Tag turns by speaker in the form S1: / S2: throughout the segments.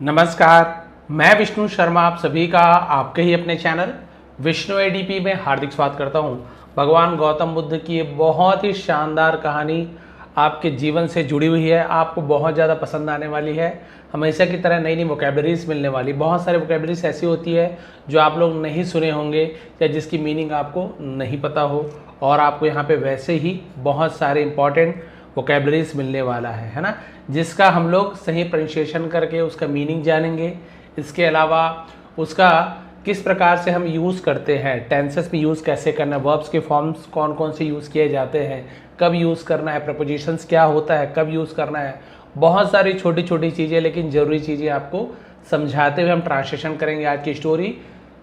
S1: नमस्कार, मैं विष्णु शर्मा आप सभी का आपके ही अपने चैनल विष्णु एडीपी में हार्दिक स्वागत करता हूं। भगवान गौतम बुद्ध की ये बहुत ही शानदार कहानी आपके जीवन से जुड़ी हुई है, आपको बहुत ज़्यादा पसंद आने वाली है। हमेशा की तरह नई नई वोकेबलरीज मिलने वाली, बहुत सारे वोकेबलरीज ऐसी होती है जो आप लोग नहीं सुने होंगे या जिसकी मीनिंग आपको नहीं पता हो, और आपको यहाँ पे वैसे ही बहुत सारे इंपॉर्टेंट वोकेबलरीज मिलने वाला है ना, जिसका हम लोग सही प्रोनाउंसिएशन करके उसका मीनिंग जानेंगे। इसके अलावा उसका किस प्रकार से हम यूज़ करते हैं, टेंसेस में यूज़ कैसे करना है, वर्ब्स के फॉर्म्स कौन कौन से यूज़ किए जाते हैं, कब यूज़ करना है, प्रपोजिशंस क्या होता है, कब यूज़ करना है, बहुत सारी छोटी छोटी चीज़ें लेकिन ज़रूरी चीज़ें आपको समझाते हुए हम ट्रांसलेशन करेंगे आज की स्टोरी,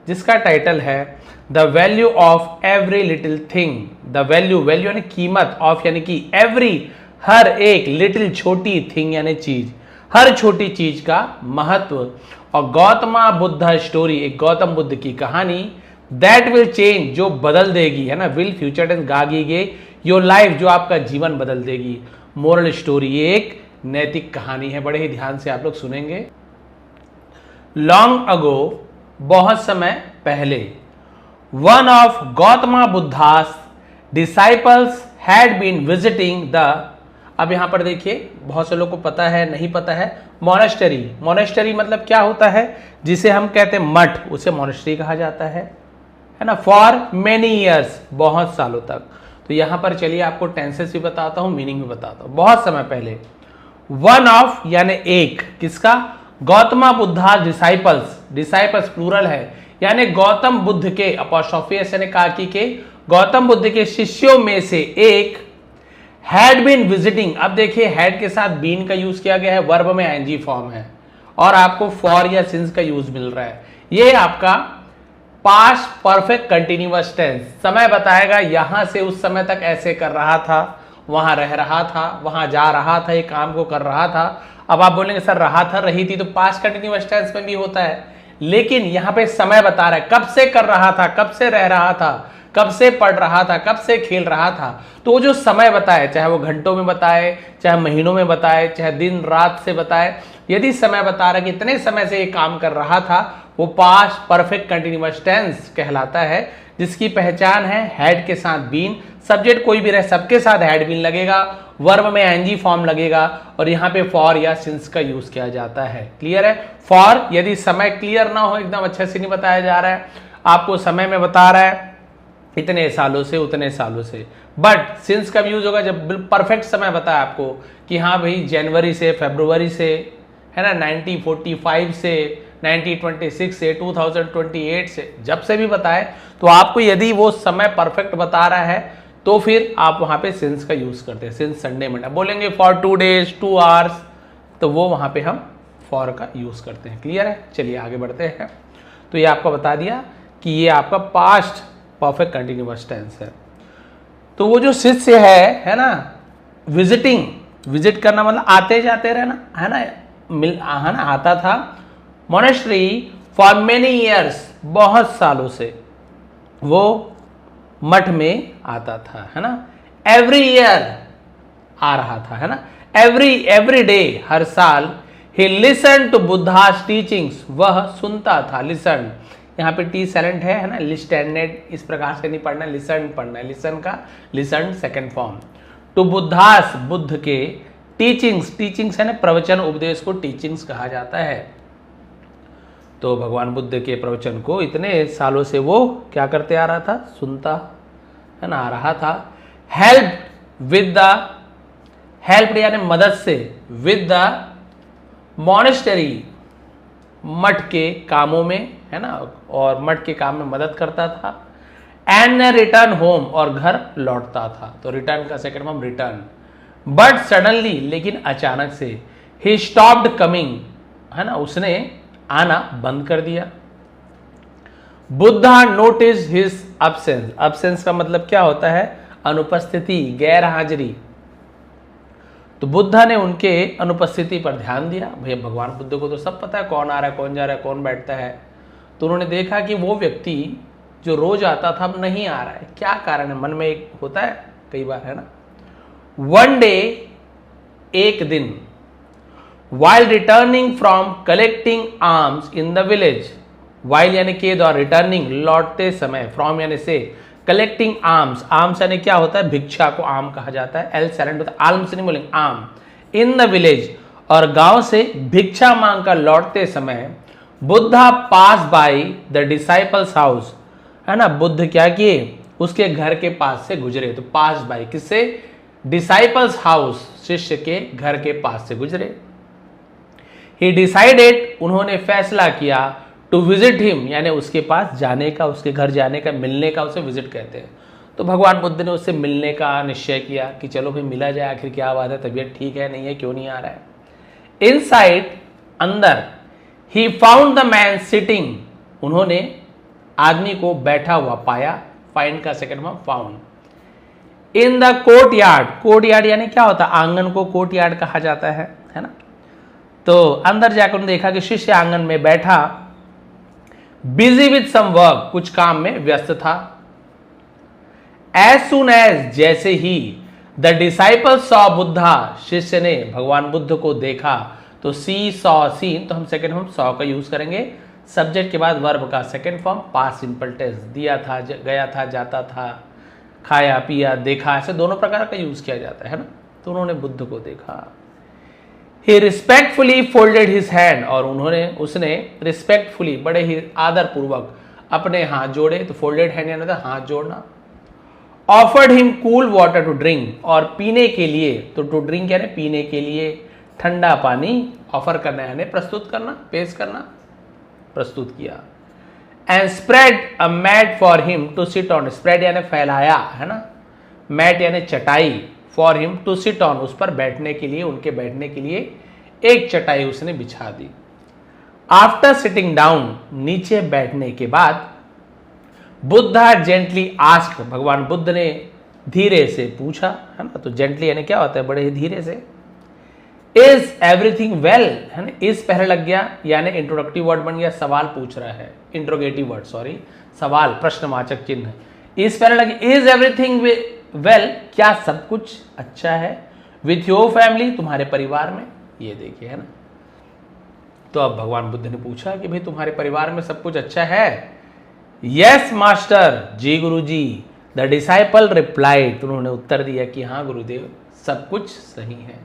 S1: जिसका टाइटल है the value of every little thing. The value, value यानी कीमत, ऑफ यानी कि एवरी, हर एक, लिटिल छोटी, थिंग यानी चीज, हर छोटी चीज का महत्व, और गौतमा बुद्ध स्टोरी, एक गौतम बुद्ध की कहानी, दैट विल चेंज, जो बदल देगी, है ना, विल फ्यूचर टेंस गागीगे, योर लाइफ, जो आपका जीवन बदल देगी। मोरल स्टोरी, ये एक नैतिक कहानी है, बड़े ही ध्यान से आप लोग सुनेंगे। लॉन्ग अगो, बहुत समय पहले, one of Gautama Buddha's disciples had been visiting the, अब यहां पर देखिए बहुत से लोग को पता है, नहीं पता है, मोनेस्टरी। मोनेस्टरी मतलब क्या होता है, जिसे हम कहते हैं मठ, उसे मोनेस्टरी कहा जाता है ना, फॉर मेनी ईयर्स, बहुत सालों तक। तो यहां पर चलिए आपको टेंसेस भी बताता हूं, मीनिंग भी बताता हूं। बहुत समय पहले, वन ऑफ यानी एक, किसका, Gautama Buddha disciples, disciples plural है, यानी गौतम बुद्ध के, अपॉस्ट्रोफी यानी काकी के, गौतम बुद्ध के शिष्यों में से एक, हैड बीन विजिटिंग। अब देखिए हैड के साथ बीन का यूज किया गया है, वर्ब में आईएनजी फॉर्म है, और आपको फॉर या सिंस का यूज मिल रहा है। ये आपका पास्ट परफेक्ट कंटिन्यूअस टेंस, समय बताएगा, यहां से उस समय तक ऐसे कर रहा था, वहां रह रहा था, वहां जा रहा था, एक काम को कर रहा था। अब आप बोलेंगे सर रहा था, रही थी, तो पास्ट कंटिन्यूअस टेंस में भी होता है, लेकिन यहां पे समय बता रहा है, कब से कर रहा था, कब से रह रहा था, कब से पढ़ रहा था, कब से खेल रहा था। तो वो जो समय बताए, चाहे वो घंटों में बताए, चाहे महीनों में बताए, चाहे दिन रात से बताए, यदि समय बता रहा है कि इतने समय से ये काम कर रहा था, वो पास्ट परफेक्ट कंटिन्यूअस टेंस कहलाता है, जिसकी पहचान है हैड के साथ बीन, सब्जेक्ट कोई भी रहे सबके साथ हैड बीन लगेगा, वर्ब में आईएनजी फॉर्म लगेगा, और यहाँ पे फॉर या सिंस का यूज किया जाता है। क्लियर है? फॉर यदि समय क्लियर ना हो, एकदम अच्छे से नहीं बताया जा रहा है, आपको समय में बता रहा है इतने सालों से उतने सालों से, बट सिंस कब यूज होगा, जब परफेक्ट समय बताया आपको कि हाँ भाई जनवरी से फरवरी से, है ना, 1945 से 1926 से 2028 से, जब से भी बताए, तो आपको यदि वो समय परफेक्ट बता रहा है तो फिर आप वहां पे सिंस का यूज करते हैं। सिंस संडे मंडे बोलेंगे फॉर 2 days 2 hours, तो वो वहां पे हम फॉर का यूज करते हैं। क्लियर है? चलिए आगे बढ़ते हैं। तो ये आपको बता दिया कि ये आपका पास्ट परफेक्ट कंटिन्यूअस टेंस है। तो वो जो शिष्य है ना, विजिटिंग, विजिट करना मतलब आते जाते रहना, है ना, है ना, आता था। मोनेस्ट्री फॉर मेनी ईयर्स, बहुत सालों से वो मठ में आता था, है ना। एवरी ईयर आ रहा था, है ना, एवरी डे, हर साल। He listen to Buddha's teachings, वह सुनता था, लिसन, यहाँ पे टी साइलेंट है ना, लिस्टेंडेड, इस प्रकार से नहीं पढ़ना, लिसन पढ़ना है, लिसन का listen second form. To Buddha's, Buddha के, टीचिंग्स, टीचिंग्स है ना, प्रवचन उपदेश को टीचिंग्स कहा जाता है। तो भगवान बुद्ध के प्रवचन को इतने सालों से वो क्या करते आ रहा था, सुनता, है ना, आ रहा था। हेल्प विद द, हेल्प यानी मदद से, विद द मॉनेस्टरी, मठ के कामों में, है ना, और मठ के काम में मदद करता था। एंड रिटर्न होम, और घर लौटता था। तो रिटर्न का second form return. But suddenly, लेकिन अचानक से, ही स्टॉप्ड कमिंग, है ना, उसने आना बंद कर दिया। Buddha notice his absence, absence का मतलब क्या होता है, अनुपस्थिति, गैर हाजिरी। तो बुद्धा ने उनके अनुपस्थिति पर ध्यान दिया। भैया भगवान बुद्ध को तो सब पता है कौन आ रहा है, कौन जा रहा है, कौन बैठता है। तो उन्होंने देखा कि वो व्यक्ति जो रोज आता था अब नहीं आ रहा है, क्या कारण है, मन में एक होता है कई बार, है ना। वन डे, एक दिन, while returning from collecting arms in the village, while यानी के द्वारा, रिटर्निंग लौटते समय, फ्रॉम यानी से, कलेक्टिंग आर्म्स, आर्म्स यानी क्या होता है, भिक्षा को आम कहा जाता है, एल साइलेंट होता है, आर्म्स नहीं बोलेंगे, आम, इन द विलेज, और गांव से भिक्षा मांग कर लौटते समय, बुद्धा पास बाय द डिसाइपल्स हाउस, है ना, बुद्ध क्या किए, उसके घर के पास से गुजरे, तो पास बाय किससे, डिसाइपल्स हाउस, शिष्य के घर के पास से गुजरे। ही डिसाइडेड, उन्होंने फैसला किया, टू विजिट हिम यानी उसके पास जाने का, उसके घर जाने का, मिलने का, उसे विजिट कहते हैं। तो भगवान बुद्ध ने उससे मिलने का निश्चय किया कि चलो भाई मिला जाए, आखिर क्या बात है, तबीयत ठीक है नहीं है, क्यों नहीं आ रहा है। इनसाइड, अंदर, he found the man sitting, उन्होंने आदमी को बैठा हुआ पाया, फाइंड का second form found, in the court yard, court yard यानी क्या होता है, आंगन को कोर्ट यार्ड कहा जाता है ना। तो अंदर जाकर देखा कि शिष्य आंगन में बैठा, बिजी विद सम वर्क, कुछ काम में व्यस्त था। एज सुन एज, जैसे ही, द डिसाइपल सॉ बुद्धा, शिष्य ने भगवान बुद्ध को देखा, तो सी सॉ सीन, तो हम सेकंड फॉर्म सॉ का यूज करेंगे, सब्जेक्ट के बाद वर्ब का second form past simple tense, दिया था, गया था, जाता था, खाया पिया, देखा, ऐसे दोनों प्रकार का यूज किया जाता है ना। तो उन्होंने बुद्ध को देखा। He respectfully folded his hand, और उसने रिस्पेक्टफुली, बड़े ही आदर पूर्वक अपने हाथ जोड़े, तो फोल्डेड हैंड यानी हाथ जोड़ना। Offered him cool water to drink, और पीने के लिए, तो टू ड्रिंक यानी पीने के लिए, ठंडा पानी ऑफर करना यानी प्रस्तुत करना, पेश करना, प्रस्तुत किया। And spread a mat for him to sit on, spread यानी फैलाया, है ना, मैट यानी चटाई, for him to sit on, उस पर बैठने के लिए, उनके बैठने के लिए एक चटाई उसने बिछा दी। आफ्टर सिटिंग डाउन, नीचे बैठने के बाद, बुद्धा जेंटली आस्क्ड, भगवान बुद्ध ने धीरे से पूछा, है ना, तो जेंटली यानी क्या होता है, बड़े ही धीरे से। इज एवरीथिंग वेल, है ना, इज पहले लग गया यानी इंट्रोडक्टिव वर्ड बन गया, सवाल पूछ रहा है, इंट्रोगेटिव वर्ड, सॉरी, सवाल, प्रश्नवाचक चिन्ह, इज पहले लगे, इज एवरीथिंग वेल, क्या सब कुछ अच्छा है, विथ योर फैमिली, तुम्हारे परिवार में, ये देखिए, है ना। तो अब भगवान बुद्ध ने पूछा कि भाई तुम्हारे परिवार में सब कुछ अच्छा है। यस मास्टर, जी गुरुजी, द डिसाइपल रिप्लाइड, उन्होंने उत्तर दिया कि हाँ गुरुदेव, सब कुछ सही है।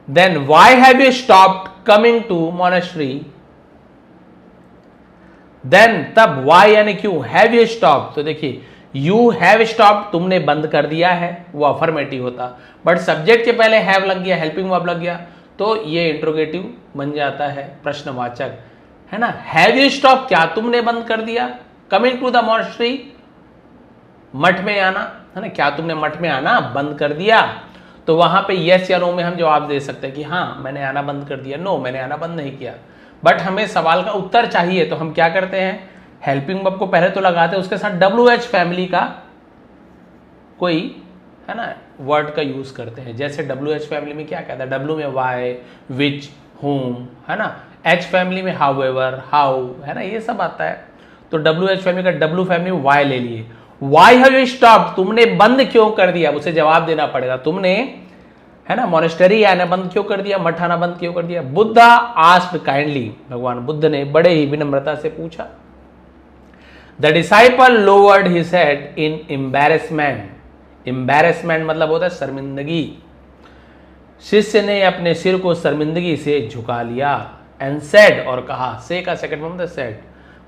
S1: Then why have you stopped coming to monastery, then तब वाई यानी क्यों, हैव यू स्टॉप, तो देखिए यू हैव स्टॉप, तुमने बंद कर दिया है, वो अफर्मेटिव होता, बट सब्जेक्ट के पहले हैव लग गया, हेल्पिंग वर्ब लग गया, तो ये इंट्रोगेटिव बन जाता है, प्रश्नवाचक, है ना। हैव यू स्टॉप, क्या तुमने बंद कर दिया, कमिंग टू द मॉनेस्ट्री, मठ में आना, है ना, क्या तुमने मठ में आना बंद कर दिया, तो वहां पे यस या नो में हम जवाब दे सकते हैं कि हाँ मैंने आना बंद कर दिया, नो मैंने आना बंद नहीं किया। बट हमें सवाल का उत्तर चाहिए, तो हम क्या करते हैं, हेल्पिंग वर्ब को पहले तो लगाते हैं, उसके साथ WH फैमिली का कोई, है ना, वर्ड का यूज करते हैं। जैसे WH फैमिली में क्या कहता है, W में वाई, विच, होम, है ना, H फैमिली में हाउएवर, हाउ, है ना, ये सब आता है। तो WH फैमिली का W फैमिली में वाई ले लिए। वाई हैव यू स्टॉप्ड, तुमने बंद क्यों कर दिया, उसे जवाब देना पड़ेगा, तुमने, है ना, मॉनेस्टरी आना बंद क्यों कर दिया, मठ आना बंद क्यों कर दिया। बुद्धा आस्क्ड काइंडली, भगवान बुद्ध ने बड़े ही विनम्रता से पूछा। The disciple lowered his head in embarrassment, embarrassment मतलब होता है शर्मिंदगी, शिष्य ने अपने सिर को शर्मिंदगी से झुका लिया। एंड सेड, और कहा, से का second form said,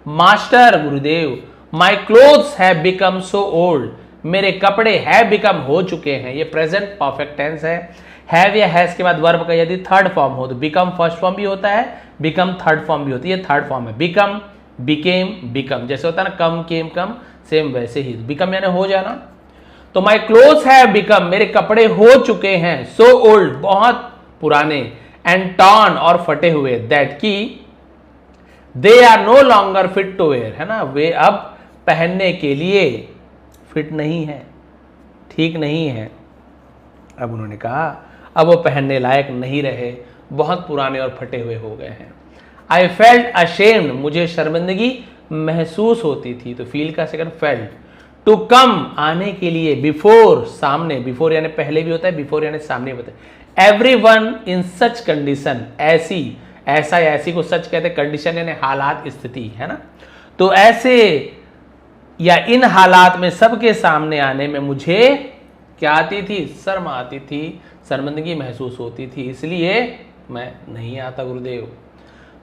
S1: master Gurudev, my clothes have become so old, मेरे कपड़े हैव बिकम हो चुके हैं, ये प्रेजेंट परफेक्ट टेंस है। हैव या हैज के बाद वर्ब का यदि थर्ड फॉर्म हो तो बिकम फर्स्ट फॉर्म भी होता है, बिकम थर्ड फॉर्म भी होती है, थर्ड फॉर्म है। बिकम, बिकेम, बिकम, जैसे होता है ना कम, केम, कम, सेम वैसे ही बिकम यानी हो जाना। तो माई क्लोथ्स हैव बिकम, मेरे कपड़े हो चुके हैं, सो ओल्ड, बहुत पुराने, एंड टॉर्न, और फटे हुए, दैट की they are no longer fit to wear, है ना, वे अब पहनने के लिए फिट नहीं है, ठीक नहीं है। अब उन्होंने कहा अब वो पहनने लायक नहीं रहे, बहुत पुराने और फटे हुए हो गए हैं। आई फेल्ट अशेम्ड, मुझे शर्मिंदगी महसूस होती थी, तो फील का सेकंड फेल्ट। टू कम, आने के लिए, बिफोर, सामने, बिफोर यानी पहले भी होता है, बिफोर यानी सामने होता है, एवरीवन इन सच कंडीशन, ऐसी को सच कहते, कंडीशन यानी हालात, स्थिति, है ना। तो ऐसे या इन हालात में सबके सामने आने में मुझे क्या आती थी, शर्म आती थी, शर्मिंदगी महसूस होती थी, इसलिए मैं नहीं आता गुरुदेव।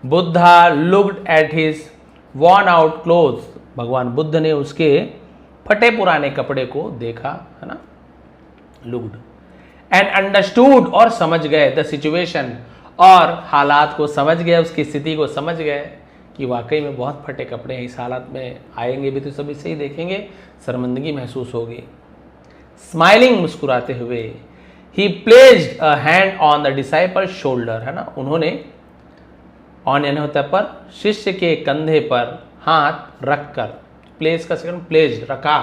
S1: Buddha looked at his worn out clothes, भगवान बुद्ध ने उसके फटे पुराने कपड़े को देखा, है ना, लुक्ड, एंड अंडरस्टूड, और समझ गए, द सिचुएशन, और हालात को समझ गए, उसकी स्थिति को समझ गए कि वाकई में बहुत फटे कपड़े हैं, इस हालत में आएंगे भी तो सभी से ही देखेंगे, शर्मिंदगी महसूस होगी। स्माइलिंग, मुस्कुराते हुए, ही placed a hand on the disciple shoulder, है ना, उन्होंने ऑन यानी होता है पर, शिष्य के कंधे पर हाथ रखकर, प्लेस का सेकंड प्लेस रखा,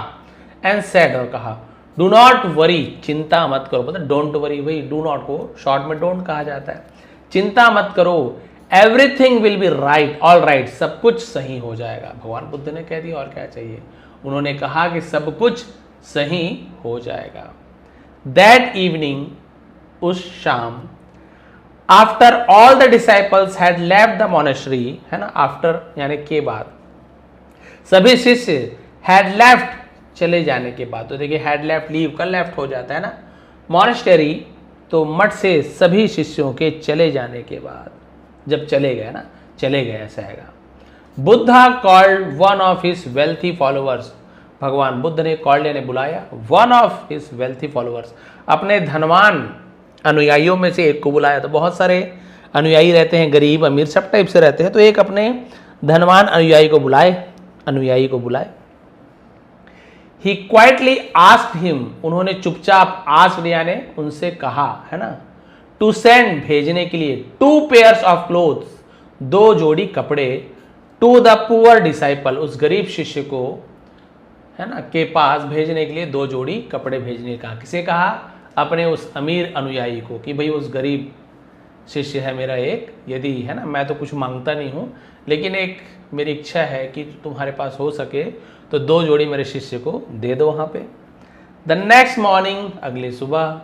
S1: एंड सेड, और कहा, डू नॉट वरी, चिंता मत करो, मतलब डोंट वरी, वही डू नॉट को शॉर्ट में डोंट कहा जाता है, चिंता मत करो, everything will be right, all right, सब कुछ सही हो जाएगा। भगवान बुद्ध ने कह दिया, और क्या चाहिए, उन्होंने कहा कि सब कुछ सही हो जाएगा। दैट इवनिंग, उस शाम, after all the disciples had left the monastery, है ना, आफ्टर यानी के बाद, सभी शिष्य हैड लेफ्ट, चले जाने के बाद, तो देखिए हैड लेफ्ट, लीव का लेफ्ट हो जाता है ना, मोनेस्टेरी तो मठ से सभी शिष्यों के चले जाने के बाद, जब चले गए ना, चले गए ऐसा आएगा। Buddha called one of his wealthy followers, भगवान बुद्ध ने कॉल्ड यानी बुलाया, one of his wealthy followers, अपने धनवान अनुयायियों में से एक को बुलाया। तो बहुत सारे अनुयायी रहते हैं, गरीब अमीर सब टाइप से रहते हैं, तो एक अपने धनवान अनुयायी को बुलाए। ही क्वाइटली आस्क्ड हिम, उन्होंने चुपचाप आस्क्ड यानी उनसे कहा, है ना, टू सेंड, भेजने के लिए, 2 पेयर्स ऑफ क्लोथ्स, 2 जोड़ी कपड़े, टू द पुअर डिसाइपल, उस गरीब शिष्य को, है ना, के पास भेजने के लिए 2 जोड़ी कपड़े भेजने का, किसे कहा, अपने उस अमीर अनुयायी को, कि भाई उस गरीब शिष्य है मेरा एक, यदि, है ना, मैं तो कुछ मांगता नहीं हूं, लेकिन एक मेरी इच्छा है कि तुम्हारे पास हो सके तो 2 जोड़ी मेरे शिष्य को दे दो वहां पे। द नेक्स्ट मॉर्निंग, अगली सुबह,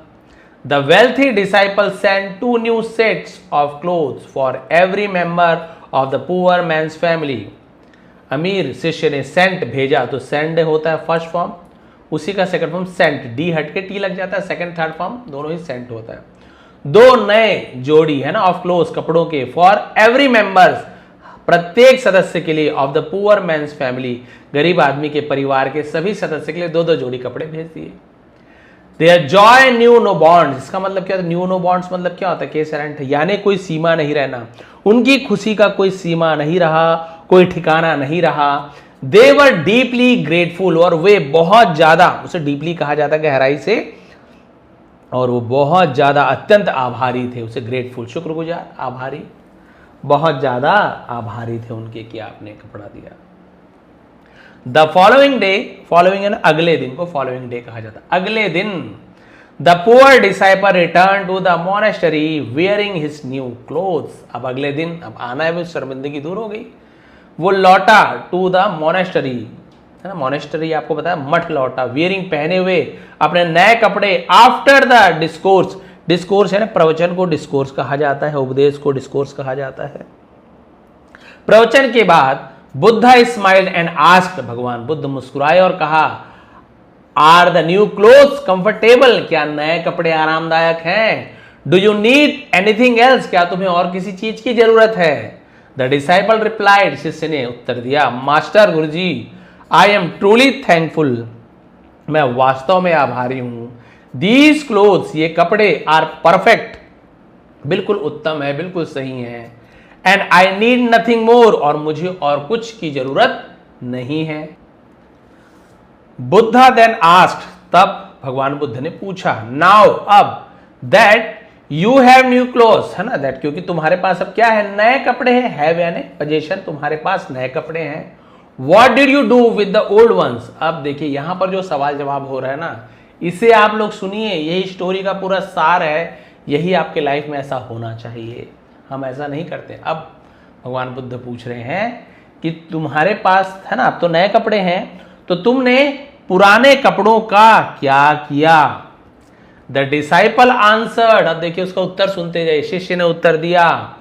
S1: the wealthy disciple send 2 new sets of clothes for every member of the poor man's family, अमीर शिष्य ने सेंट भेजा, तो सेंड होता है फर्स्ट फॉर्म, उसी का सेकंड फॉर्म सेंट, डी हट के टी लग जाता है, सेकंड थर्ड फॉर्म दोनों ही सेंट होता है। 2 नए जोड़ी, है ना, ऑफ क्लोथ्स, कपड़ों के, फॉर एवरी मेंबर्स, प्रत्येक सदस्य के लिए, of the poor man's family, गरीब आदमी के परिवार के सभी सदस्य के लिए 2-2 जोड़ी कपड़े भेज दिए। Their joy knew no bounds, इसका मतलब क्या होता है, न्यू नो बॉन्ड्स मतलब क्या होता है, केस एरेंट, यानी कोई सीमा नहीं रहना, उनकी खुशी का कोई सीमा नहीं रहा, कोई ठिकाना नहीं रहा। दे वर डीपली ग्रेटफुल, और वे बहुत ज्यादा, उसे डीपली कहा जाता है गहराई से, और वो बहुत ज्यादा अत्यंत आभारी थे, उसे ग्रेटफुल, शुक्रगुजार, आभारी, बहुत ज्यादा आभारी थे उनके कि आपने कपड़ा दिया। द फॉलोइंग डे, फॉलोइंग है ना, अगले दिन को फॉलोइंग डे कहा जाता है, अगले दिन, the poor disciple return to the monastery wearing his new clothes, अब अगले दिन, अब आना है, वो शर्मिंदगी दूर हो गई, वो लौटा टू द मोनेस्टरी, है ना, मोनेस्टरी आपको पता है मठ लौटा, वेयरिंग पहने हुए अपने नए कपड़े, आफ्टर द डिस्कोर्स, डिस्कोर्स है ना, प्रवचन को डिस्कोर्स कहा जाता है, उपदेश को डिस्कोर्स कहा जाता है। प्रवचन के बाद बुद्धा स्माइल्ड एंड आस्क्ड, भगवान बुद्ध मुस्कुराए और कहा, are the new clothes comfortable, क्या नए कपड़े आरामदायक हैं? Do you need anything else, क्या तुम्हें और किसी चीज की जरूरत है? द डिसाइपल रिप्लाइड, शिष्य ने उत्तर दिया, master Guruji, I am truly thankful, मैं वास्तव में आभारी हूं। दीज क्लोथ्स, ये कपड़े, आर परफेक्ट, बिल्कुल उत्तम है, बिल्कुल सही है, and I need nothing more, और मुझे और कुछ की जरूरत नहीं है। बुद्धा देन आस्क्ड, तब भगवान बुद्ध ने पूछा, नाउ, अब, that you have new clothes, है ना, दैट क्योंकि तुम्हारे पास अब क्या है, नए कपड़े हैं, हैव यानी पोजीशन, तुम्हारे पास नए कपड़े हैं। What did you do with the old ones, अब देखिए यहां पर जो सवाल जवाब हो रहा है ना, इसे आप लोग सुनिए, यही स्टोरी का पूरा सार है, यही आपके लाइफ में ऐसा होना चाहिए, हम ऐसा नहीं करते। अब भगवान बुद्ध पूछ रहे हैं कि तुम्हारे पास है ना, अब तो नए कपड़े हैं, तो तुमने पुराने कपड़ों का क्या किया? द डिसाइपल आंसर्ड, अब देखिए उसका उत्तर सुनते जाइए। शिष्य ने उत्तर दिया,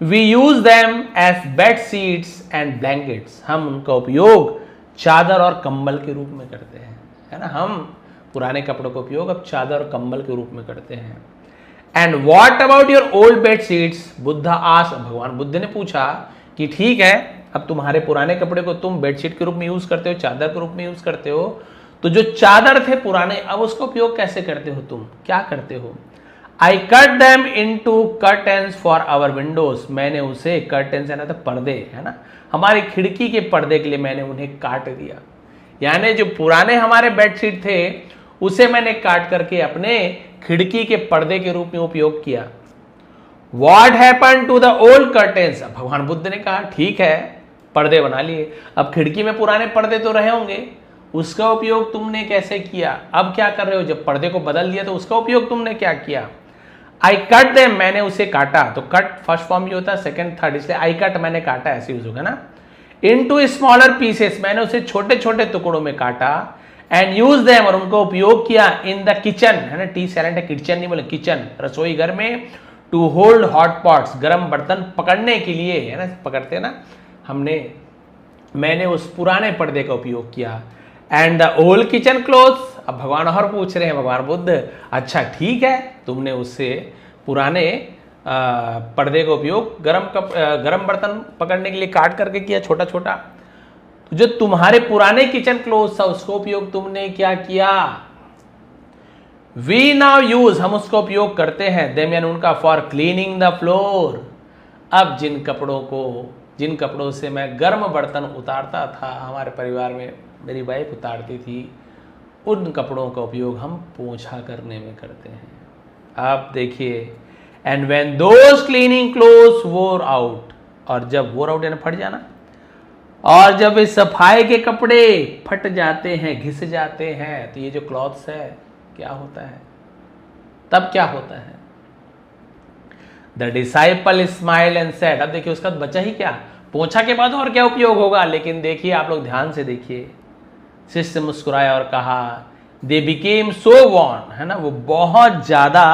S1: we use them as bed sheets and blankets, हम उनका उपयोग चादर और कंबल के रूप में करते हैं, है ना। हम पुराने कपड़ों का उपयोग अब चादर और कंबल के रूप में करते हैं। And what about your old bed sheets, Buddha आस, भगवान बुद्ध ने पूछा कि ठीक है, अब तुम्हारे पुराने कपड़े को तुम बेडशीट के रूप में यूज करते हो, चादर के रूप में यूज करते हो, तो जो चादर थे पुराने, अब उसका उपयोग कैसे करते हो तुम, क्या करते हो। I cut them into curtains for our windows, मैंने उसे कर्टेन्स है ना, तो पर्दे, है ना, हमारी खिड़की के पर्दे के लिए मैंने उन्हें काट दिया। यानी जो पुराने हमारे बेडशीट थे उसे मैंने काट करके अपने खिड़की के पर्दे के रूप में उपयोग किया। What happened to the old curtains, भगवान बुद्ध ने कहा ठीक है, पर्दे बना लिए, अब खिड़की में पुराने पर्दे तो रहे होंगे, उसका उपयोग तुमने कैसे किया, अब क्या कर रहे हो, जब पर्दे को बदल दिया तो उसका उपयोग तुमने क्या किया। आई कट देम, मैंने उसे काटा, तो कट फर्स्ट फॉर्म ये होता है, सेकंड थर्ड, इसलिए आई कट मैंने काटा ऐसे यूज होगा ना। इनटू स्मॉलर पीसेस, मैंने उसे छोटे छोटे टुकड़ों में काटा। एंड यूज देम, और उनको उपयोग किया, इन द किचन, है ना, टी साइलेंट है, किचन नहीं बोले, किचन, रसोई घर में, टू होल्ड हॉट पॉट्स, गर्म बर्तन पकड़ने के लिए, है ना, पकड़ते ना, मैंने उस पुराने पर्दे का उपयोग किया। And the old kitchen clothes, अब भगवान और पूछ रहे हैं, भगवान बुद्ध, अच्छा ठीक है, तुमने उससे पुराने पर्दे का उपयोग गरम बर्तन पकड़ने के लिए काट करके किया छोटा छोटा, तो जो तुम्हारे पुराने किचन क्लोथ्स था उसको उपयोग तुमने क्या किया। वी नाउ यूज, हम उसका उपयोग करते हैं, देम यानी उनका, फॉर क्लीनिंग द फ्लोर, अब जिन कपड़ों से मैं गर्म बर्तन उतारता था, हमारे परिवार में मेरी वाइफ उतारती थी, उन कपड़ों का उपयोग हम पोंछा करने में करते हैं। अब देखिए, and when those cleaning clothes वोर आउट, और जब वोर आउट यानी फट जाना, और जब इस सफाई के कपड़े फट जाते हैं, घिस जाते हैं, तो ये जो क्लॉथ्स है क्या होता है, तब क्या होता है। The disciple smile and said, अब देखिए उसका बचा ही क्या, पोंछा के बाद और क्या उपयोग होगा, लेकिन देखिए आप लोग ध्यान से देखिए, शिष्य मुस्कुराया और कहा, दे बिकेम सो वॉर्न, है ना, वो बहुत ज्यादा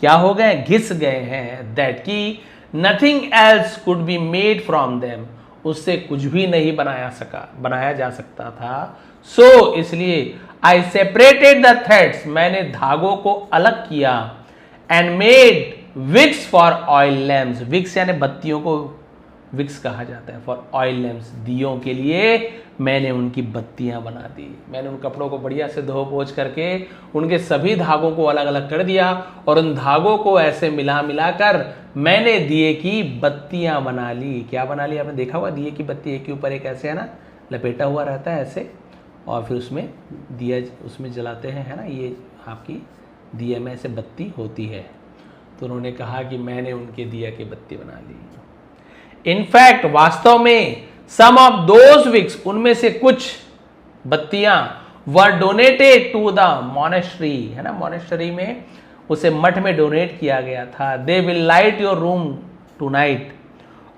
S1: क्या हो गए, घिस गए हैं, दैट की nothing else could be made from them, उससे कुछ भी नहीं बनाया जा सकता था। सो इसलिए आई सेपरेटेड द थ्रेड्स, मैंने धागों को अलग किया, and made wicks for oil lamps, wicks यानी बत्तियों को विक्स कहा जाता है, फॉर ऑयल लैम्प्स, दियों के लिए मैंने उनकी बत्तियां बना दी। मैंने उन कपड़ों को बढ़िया से धो पोंछ करके उनके सभी धागों को अलग अलग कर दिया, और उन धागों को ऐसे मिला कर मैंने दिए की बत्तियां बना ली। क्या बना ली, आपने देखा हुआ दिए की बत्ती एक के ऊपर एक ऐसे, है ना, लपेटा हुआ रहता है ऐसे, और फिर उसमें दिया उसमें जलाते हैं, है ना, ये आपकी दिया में ऐसे बत्ती होती है। तो उन्होंने कहा कि मैंने उनके दिया की बत्ती बना ली। इनफैक्ट वास्तव में सम ऑफ दोज विक्स, उनमें से कुछ बत्तियां वर डोनेटेड टू द मॉनेस्ट्री, है ना, मॉनेस्ट्री में उसे मठ में डोनेट किया गया था। They will light your room tonight,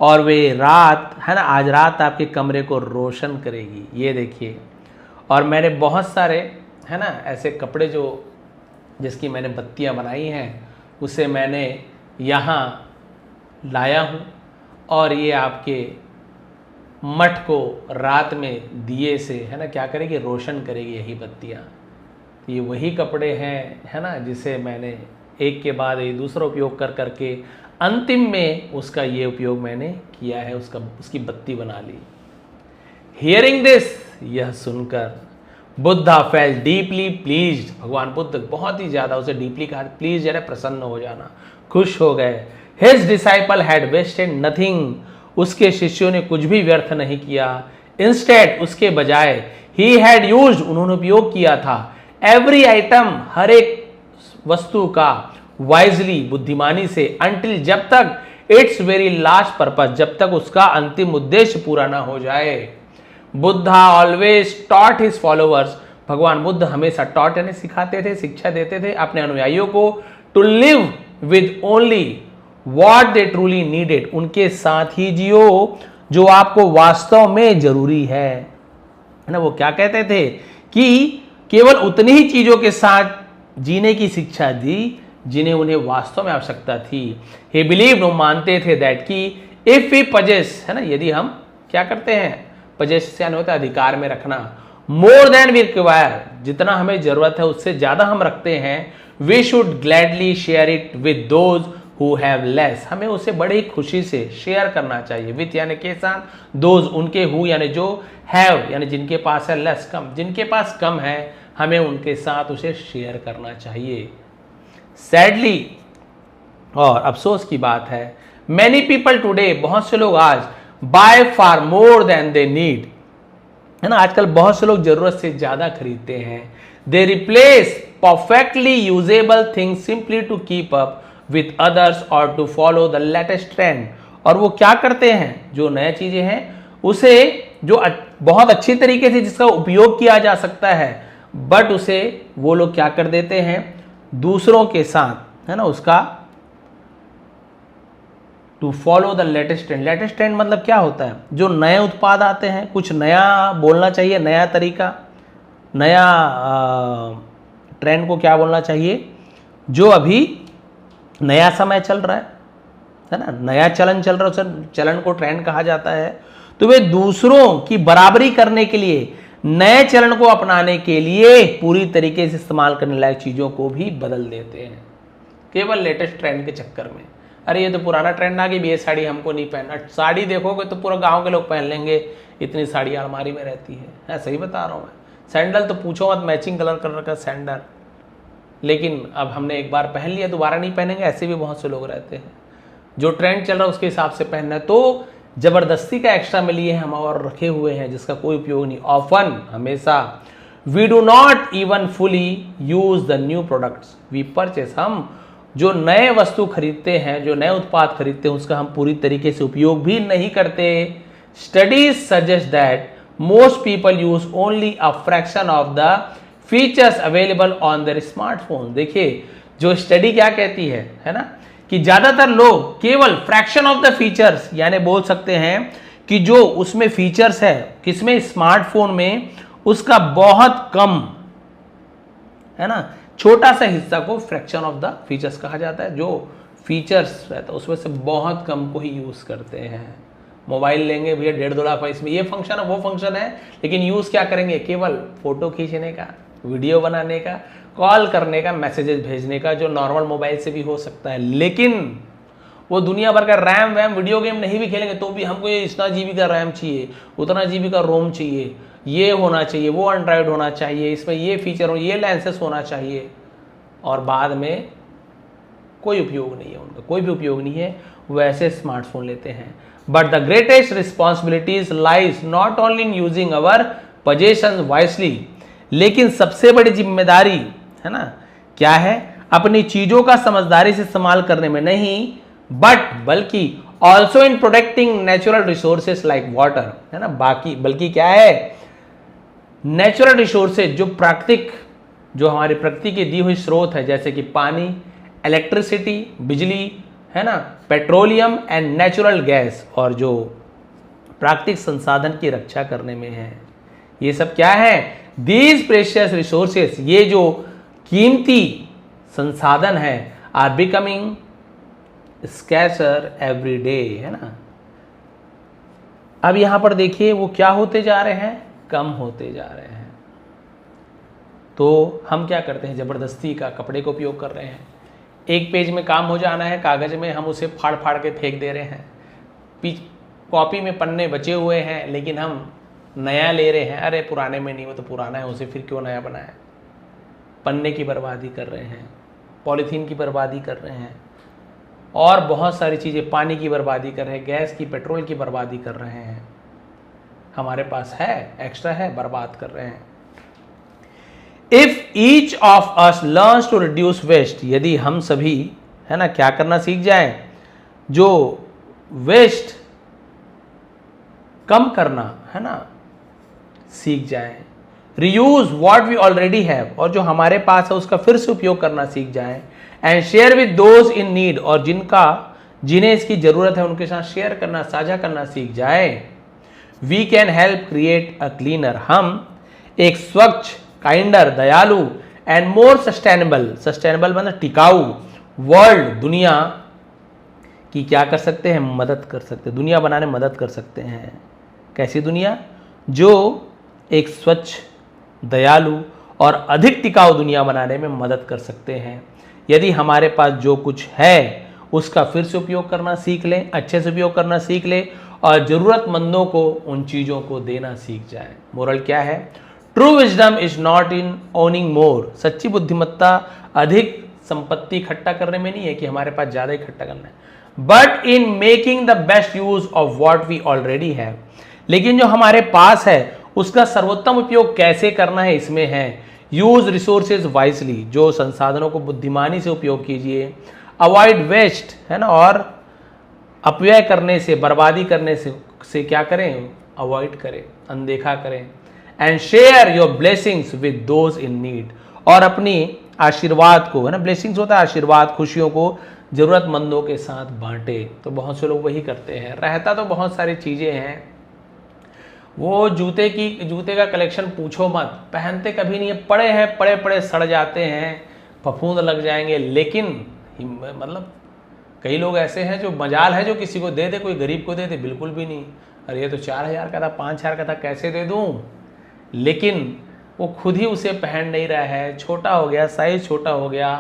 S1: और वे रात, है ना, आज रात आपके कमरे को रोशन करेगी। ये देखिए, और मैंने बहुत सारे, है ना, ऐसे कपड़े जो जिसकी मैंने बत्तियां बनाई हैं उसे मैंने यहाँ लाया हूँ, और ये आपके मठ को रात में दिए से, है ना, क्या करेगी, रोशन करेगी यही बत्तियाँ। ये वही कपड़े हैं, है ना, जिसे मैंने एक के बाद एक दूसरा उपयोग कर करके अंतिम में उसका ये उपयोग मैंने किया है, उसकी बत्ती बना ली। हियरिंग दिस, यह सुनकर बुद्धा फेल्ट डीपली प्लीज्ड, भगवान बुद्ध बहुत ही ज्यादा, उसे डीपली कहा प्लीज यानी प्रसन्न हो जाना, खुश हो गए। His disciple had wasted nothing, उसके शिष्यों ने कुछ भी व्यर्थ नहीं किया। इंस्टेड, उसके बजाय, ही हैड यूज्ड, उन्होंने उपयोग किया था, एवरी आइटम, हर एक वस्तु का, वाइजली, बुद्धिमानी से, अंटिल, जब तक, इट्स वेरी लास्ट पर्पस, जब तक उसका अंतिम उद्देश्य पूरा ना हो जाए। Buddha always taught his followers, भगवान बुद्ध हमेशा टॉट यानी सिखाते थे, शिक्षा देते थे अपने अनुयायियों को, to live with only what they truly needed, उनके साथ ही जियो जो आपको वास्तव में जरूरी है ना। वो क्या कहते थे कि केवल उतनी ही चीजों के साथ जीने की शिक्षा दी जिन्हें उन्हें वास्तव में आवश्यकता थी। हे बिलीव, वो मानते थे दैट कि इफ वी पजेस, है ना, यदि हम क्या करते हैं, पजेस से होता है अधिकार में रखना, मोर देन वी रिक्वायर, जितना हमें जरूरत है उससे ज्यादा हम रखते हैं, we should gladly share it with those who have less, हमें उसे बड़ी खुशी से शेयर करना चाहिए, विथ यानी के साथ, दोज उनके, हु यानी जो, हैव यानी जिनके पास है, लेस कम जिनके पास कम है, हमें उनके साथ उसे शेयर करना चाहिए। सैडली, और अफसोस की बात है, मैनी पीपल टुडे, बहुत से लोग आज, buy far more than they need, है ना, आजकल बहुत से लोग जरूरत से ज्यादा खरीदते हैं। They replace perfectly usable things simply to keep up with others और to follow the latest trend, और वो क्या करते हैं, जो नया चीजें हैं उसे, जो बहुत अच्छी तरीके से जिसका उपयोग किया जा सकता है, बट उसे वो लोग क्या कर देते हैं, दूसरों के साथ, है ना, उसका to follow the latest trend. Latest trend मतलब क्या होता है, जो नए उत्पाद आते हैं, कुछ नया बोलना चाहिए, नया तरीका, नया ट्रेंड को क्या बोलना चाहिए, जो अभी नया समय चल रहा है ना, नया चलन चल रहा है, उस चलन को ट्रेंड कहा जाता है। तो वे दूसरों की बराबरी करने के लिए, नए चलन को अपनाने के लिए पूरी तरीके से इस्तेमाल करने लायक चीजों को भी बदल देते हैं, केवल लेटेस्ट ट्रेंड के चक्कर में। अरे ये तो पुराना ट्रेंड आ गई, ये साड़ी हमको नहीं पहनना, साड़ी देखोगे तो पूरा गांव के लोग पहन लेंगे, इतनी साड़ी अलमारी में रहती है, सही बता रहा हूँ मैं। सैंडल तो पूछो मत, मैचिंग कलर कर रखा सैंडल, लेकिन अब हमने एक बार पहन लिया दोबारा नहीं पहनेंगे, ऐसे भी बहुत से लोग रहते हैं। जो ट्रेंड चल रहा है उसके हिसाब से पहनना है, तो जबरदस्ती का एक्स्ट्रा में लिए हम और रखे हुए हैं जिसका कोई उपयोग नहीं। ऑफन, हमेशा, we do not even fully use the new products we purchase, हम जो नए वस्तु खरीदते हैं, जो नए उत्पाद खरीदते हैं, उसका हम पूरी तरीके से उपयोग भी नहीं करते। Studies suggest that most people use only a fraction of the features available on their smartphone. देखिए जो स्टडी क्या कहती है ना, कि ज्यादातर लोग केवल फ्रैक्शन ऑफ द फीचर्स, यानी बोल सकते हैं कि जो उसमें फीचर्स है, किसमें, स्मार्टफोन में, उसका बहुत कम, है ना, छोटा सा हिस्सा को फ्रैक्शन ऑफ द फीचर्स कहा जाता है। जो फीचर्स रहता है उसमें से बहुत कम को ही यूज करते हैं। मोबाइल लेंगे भैया 1.5-2 लाख का, इसमें ये फंक्शन है वो फंक्शन है, लेकिन यूज क्या करेंगे, केवल फोटो खींचने का, वीडियो बनाने का, कॉल करने का, मैसेजेस भेजने का, जो नॉर्मल मोबाइल से भी हो सकता है। लेकिन वो दुनिया भर का रैम वैम, वीडियो गेम नहीं भी खेलेंगे तो भी हमको ये इतना जीबी का रैम चाहिए, उतना जीबी का रोम चाहिए, ये होना चाहिए, वो एंड्रॉयड होना चाहिए, इसमें ये फीचर हो, ये लेंसेस होना चाहिए, और बाद में कोई उपयोग नहीं है उनका, कोई भी उपयोग नहीं है, वैसे स्मार्टफोन लेते हैं। But the greatest responsibilities lies not only in using our possessions wisely, लेकिन सबसे बड़ी जिम्मेदारी, है ना, क्या है, अपनी चीजों का समझदारी से इस्तेमाल करने में नहीं, बल्कि also in protecting natural resources like water, है ना, बल्कि क्या है, नेचुरल रिसोर्सेज, जो प्राकृतिक, जो हमारी प्रकृति की दी हुई स्रोत है, जैसे कि पानी, इलेक्ट्रिसिटी, बिजली, है ना, पेट्रोलियम एंड नेचुरल गैस, और जो प्राकृतिक संसाधन की रक्षा करने में है। ये सब क्या है, दीज प्रेशियस रिसोर्सेस, ये जो कीमती संसाधन है, आर बिकमिंग स्कैर्सर एवरी डे, है ना। अब यहां पर देखिए वो क्या होते जा रहे हैं, कम होते जा रहे हैं। तो हम क्या करते हैं, जबरदस्ती का कपड़े का उपयोग कर रहे हैं। एक पेज में काम हो जाना है कागज में, हम उसे फाड़ फाड़ के फेंक दे रहे हैं। कॉपी में पन्ने बचे हुए हैं, लेकिन हम नया ले रहे हैं, अरे पुराने में नहीं, वो तो पुराना है, उसे फिर क्यों नया बनाया। पन्ने की बर्बादी कर रहे हैं, पॉलीथीन की बर्बादी कर रहे हैं, और बहुत सारी चीज़ें, पानी की बर्बादी कर रहे हैं, गैस की, पेट्रोल की बर्बादी कर रहे हैं। हमारे पास है, एक्स्ट्रा है, बर्बाद कर रहे हैं। If each of us learns to reduce waste, यदि हम सभी, है ना, क्या करना सीख जाएं, जो वेस्ट कम करना, है ना, सीख जाएं। Reuse what we already have, और जो हमारे पास है उसका फिर से उपयोग करना सीख जाएं। And share with those in need, और जिन्हें इसकी जरूरत है उनके साथ शेयर करना, साझा करना सीख जाए। We can help create a cleaner, हम एक स्वच्छ, काइंडर, दयालु एंड मोर सस्टेनेबल, सस्टेनेबल मतलब टिकाऊ वर्ल्ड, दुनिया की क्या कर सकते हैं, मदद कर सकते हैं, दुनिया बनाने में मदद कर सकते हैं। कैसी दुनिया? जो एक स्वच्छ, दयालु और अधिक टिकाऊ दुनिया बनाने में मदद कर सकते हैं। यदि हमारे पास जो कुछ है उसका फिर से उपयोग करना सीख लें, अच्छे से उपयोग करना सीख लें और ज़रूरतमंदों को उन चीज़ों को देना सीख जाएं। मोरल क्या है? True wisdom is not in owning more, सच्ची बुद्धिमत्ता अधिक संपत्ति इकट्ठा करने में नहीं है कि हमारे पास ज़्यादा इकट्ठा करना है, but in making the best use of what we already have. लेकिन जो हमारे पास है उसका सर्वोत्तम उपयोग कैसे करना है इसमें है। यूज रिसोर्सेज वाइजली, जो संसाधनों को बुद्धिमानी से उपयोग कीजिए। अवॉइड वेस्ट, है ना, और अपव्यय करने से, बर्बादी करने से क्या करें, अवॉइड करें, अनदेखा करें। And share your blessings with those in need, और अपनी आशीर्वाद को, है ना, ब्लेसिंग्स होता है आशीर्वाद, खुशियों को जरूरतमंदों के साथ बांटे। तो बहुत से लोग वही करते हैं। रहता तो बहुत सारी चीजें हैं, वो जूते का कलेक्शन पूछो मत, पहनते कभी नहीं है, पड़े हैं, पड़े पड़े सड़ जाते हैं, फफूंद लग जाएंगे। लेकिन मतलब कई लोग ऐसे हैं जो मजाल है जो किसी को दे दे, कोई गरीब को दे दे, बिल्कुल भी नहीं। अरे ये तो 4,000 का था, 5,000 का था, कैसे दे दूं? लेकिन वो खुद ही उसे पहन नहीं रहा है, छोटा हो गया, साइज छोटा हो गया,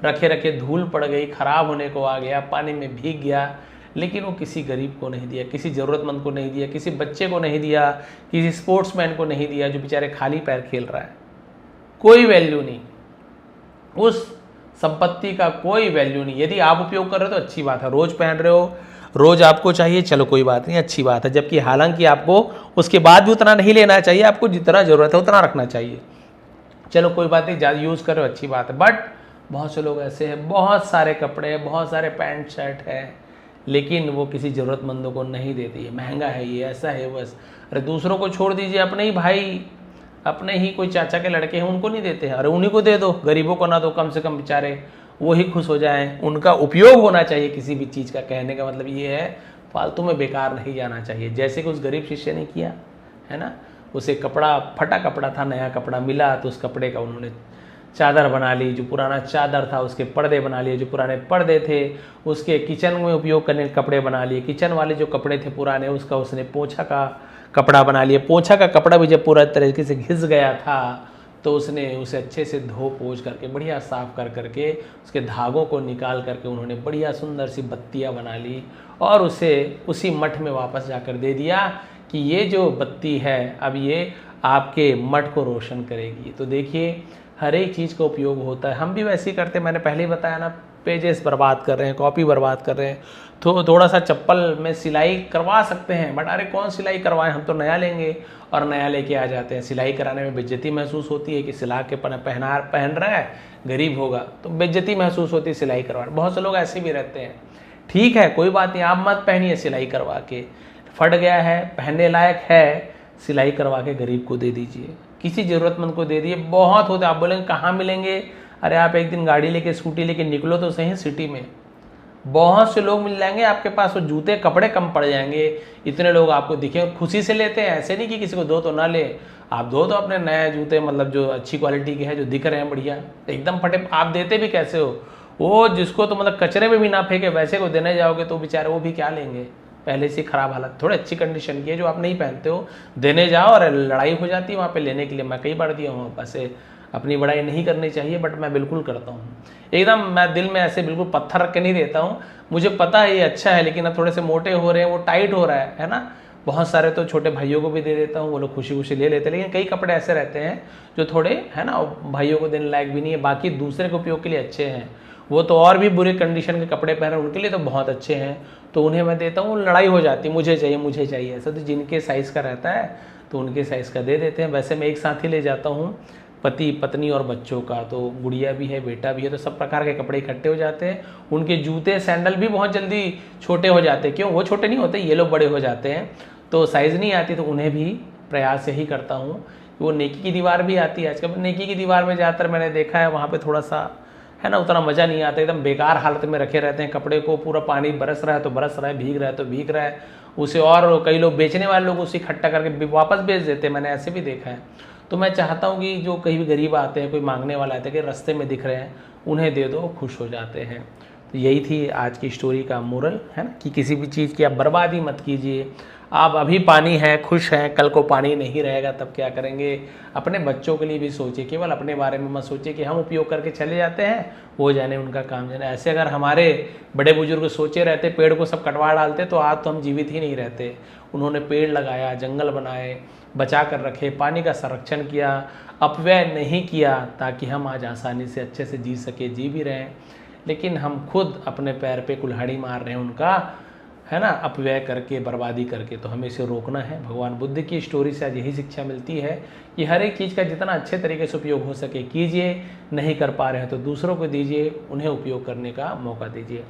S1: रखे रखे धूल पड़ गई, खराब होने को आ गया, पानी में भीग गया, लेकिन वो किसी गरीब को नहीं दिया, किसी ज़रूरतमंद को नहीं दिया, किसी बच्चे को नहीं दिया, किसी स्पोर्ट्समैन को नहीं दिया जो बेचारे खाली पैर खेल रहा है। कोई वैल्यू नहीं, उस संपत्ति का कोई वैल्यू नहीं। यदि आप उपयोग कर रहे हो तो अच्छी बात है, रोज पहन रहे हो, रोज आपको चाहिए, चलो कोई बात नहीं, अच्छी बात है। जबकि हालांकि आपको उसके बाद भी उतना नहीं लेना चाहिए, आपको जितना ज़रूरत है उतना रखना चाहिए। चलो कोई बात नहीं, ज़्यादा यूज़ करो, अच्छी बात है। बट बहुत से लोग ऐसे हैं, बहुत सारे कपड़े, बहुत सारे पैंट शर्ट है, लेकिन वो किसी ज़रूरतमंदों को नहीं देती है। महंगा है, ये ऐसा है, बस। अरे दूसरों को छोड़ दीजिए, अपने ही भाई, अपने ही कोई चाचा के लड़के हैं, उनको नहीं देते हैं, अरे उन्हीं को दे दो, गरीबों को ना दो, कम से कम बेचारे वो ही खुश हो जाएं। उनका उपयोग होना चाहिए किसी भी चीज़ का। कहने का मतलब ये है, फालतू में बेकार नहीं जाना चाहिए। जैसे कि उस गरीब शिष्य ने किया, है ना, उसे कपड़ा, फटा कपड़ा था, नया कपड़ा मिला तो उस कपड़े का उन्होंने चादर बना ली, जो पुराना चादर था उसके पर्दे बना लिए, जो पुराने पर्दे थे उसके किचन में उपयोग करने के कपड़े बना लिए, किचन वाले जो कपड़े थे पुराने उसका उसने पोछा का कपड़ा बना लिया। पोछा का कपड़ा भी जब पूरा तरीके से घिस गया था तो उसने उसे अच्छे से धो पोछ करके, बढ़िया साफ कर करके, उसके धागों को निकाल करके उन्होंने बढ़िया सुंदर सी बत्तियाँ बना ली और उसे उसी मठ में वापस जाकर दे दिया कि ये जो बत्ती है अब ये आपके मठ को रोशन करेगी। तो देखिए, हर एक चीज़ का उपयोग होता है। हम भी वैसे ही करते हैं, मैंने पहले ही बताया ना, पेजेस बर्बाद कर रहे हैं, कॉपी बर्बाद कर रहे हैं, तो थोड़ा सा चप्पल में सिलाई करवा सकते हैं, बट अरे कौन सिलाई करवाएं, हम तो नया लेंगे, और नया लेके आ जाते हैं। सिलाई कराने में बेइज्जती महसूस होती है कि सिला के पहन रहा है, गरीब होगा तो बेइज्जती महसूस होती है सिलाई करवाने। बहुत से लोग ऐसे भी रहते हैं। ठीक है, कोई बात नहीं, आप मत पहनिए सिलाई करवा के, फट गया है, पहनने लायक है, सिलाई करवा के गरीब को दे दीजिए, किसी ज़रूरतमंद को दे दिए। बहुत होते, आप बोलेंगे कहाँ मिलेंगे, अरे आप एक दिन गाड़ी लेके, स्कूटी लेके निकलो तो सही सिटी में, बहुत से लोग मिल जाएंगे आपके पास। वो जूते कपड़े कम पड़ जाएंगे, इतने लोग आपको दिखे, खुशी से लेते हैं। ऐसे नहीं कि किसी को दो तो ना ले, आप दो तो अपने नए जूते, मतलब जो अच्छी क्वालिटी के हैं, जो दिख रहे हैं बढ़िया, एकदम फटे। आप देते भी कैसे हो, वो जिसको तो मतलब कचरे में भी ना फेंके वैसे को देने जाओगे तो बेचारे वो भी क्या लेंगे, पहले से खराब हालत, थोड़ी अच्छी कंडीशन की है जो आप नहीं पहनते हो, देने जाओ और लड़ाई हो जाती है वहाँ पे लेने के लिए। मैं कई बार दिया हूँ, वैसे अपनी बड़ाई नहीं करनी चाहिए बट मैं बिल्कुल करता हूँ एकदम। मैं दिल में ऐसे बिल्कुल पत्थर रख के नहीं देता हूँ, मुझे पता है ये अच्छा है, लेकिन अब थोड़े से मोटे हो रहे हैं, वो टाइट हो रहा है ना। बहुत सारे तो छोटे भाइयों को भी दे देता हूँ, वो लोग खुशी खुशी ले लेते हैं। लेकिन कई कपड़े ऐसे रहते हैं जो थोड़े, है ना, भाइयों को देने लायक भी नहीं है, बाकी दूसरे के उपयोग के लिए अच्छे हैं। वो तो और भी बुरे कंडीशन के कपड़े पहन रहे हैं, उनके लिए तो बहुत अच्छे हैं, तो उन्हें मैं देता हूँ। लड़ाई हो जाती है, मुझे चाहिए ऐसा। तो जिनके साइज़ का रहता है तो उनके साइज़ का दे देते हैं। वैसे मैं एक साथ ही ले जाता हूँ, पति पत्नी और बच्चों का, तो गुड़िया भी है, बेटा भी है, तो सब प्रकार के कपड़े इकट्ठे हो जाते हैं। उनके जूते सैंडल भी बहुत जल्दी छोटे हो जाते हैं। क्यों? वो छोटे नहीं होते, ये लोग बड़े हो जाते हैं, तो साइज़ नहीं आती, तो उन्हें भी प्रयास यही करता हूँ। वो नेकी की दीवार भी आती है आजकल, नेकी की दीवार में ज़्यादातर मैंने देखा है वहाँ पर थोड़ा सा, है ना, उतना मज़ा नहीं आता, एकदम बेकार हालत में रखे रहते हैं कपड़े को, पूरा पानी बरस रहा है तो बरस रहा है, भीग रहा है तो भीग रहा है उसे, और कई लोग बेचने वाले लोग उसे इकट्ठा करके वापस बेच देते हैं, मैंने ऐसे भी देखा है। तो मैं चाहता हूँ कि जो कहीं भी गरीब आते हैं, कोई मांगने वाला आता है कि रास्ते में दिख रहे हैं, उन्हें दे दो, खुश हो जाते हैं। तो यही थी आज की स्टोरी का मोरल, है ना, कि किसी भी चीज़ की आप बर्बादी मत कीजिए। आप अभी पानी है, खुश हैं, कल को पानी नहीं रहेगा तब क्या करेंगे। अपने बच्चों के लिए भी सोचिए, केवल अपने बारे में मत सोचिए कि हम उपयोग करके चले जाते हैं, वो जाने उनका काम जाने। ऐसे अगर हमारे बड़े बुजुर्ग सोचे रहते, पेड़ को सब कटवा डालते, तो आज तो हम जीवित ही नहीं रहते। उन्होंने पेड़ लगाया, जंगल बनाए, बचा कर रखे, पानी का संरक्षण किया, अपव्यय नहीं किया, ताकि हम आज आसानी से अच्छे से जी सके, जी भी रहें। लेकिन हम खुद अपने पैर पे कुल्हाड़ी मार रहे हैं उनका, है ना, अपव्यय करके, बर्बादी करके। तो हमें इसे रोकना है। भगवान बुद्ध की स्टोरी से आज यही शिक्षा मिलती है कि हर एक चीज़ का जितना अच्छे तरीके से उपयोग हो सके कीजिए, नहीं कर पा रहे हैं तो दूसरों को दीजिए, उन्हें उपयोग करने का मौका दीजिए।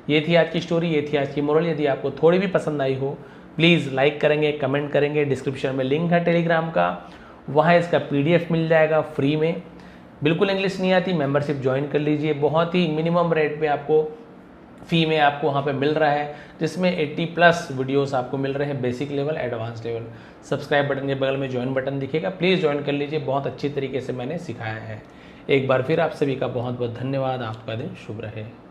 S1: ये थी आज की स्टोरी, ये थी आज की मोरल। यदि आपको थोड़ी भी पसंद आई हो, प्लीज़ लाइक करेंगे, कमेंट करेंगे। डिस्क्रिप्शन में लिंक है टेलीग्राम का, वहाँ इसका PDF मिल जाएगा फ्री में। बिल्कुल इंग्लिश नहीं आती, मेंबरशिप ज्वाइन कर लीजिए। बहुत ही मिनिमम रेट पे आपको, फ़ी में आपको वहाँ पे मिल रहा है, जिसमें 80+ वीडियोस आपको मिल रहे हैं, basic level, advance level. Subscribe button के बगल में ज्वाइन बटन दिखेगा, प्लीज़ ज्वाइन कर लीजिए। बहुत अच्छी तरीके से मैंने सिखाया है। एक बार फिर आप सभी का बहुत बहुत धन्यवाद। आपका दिन शुभ रहे।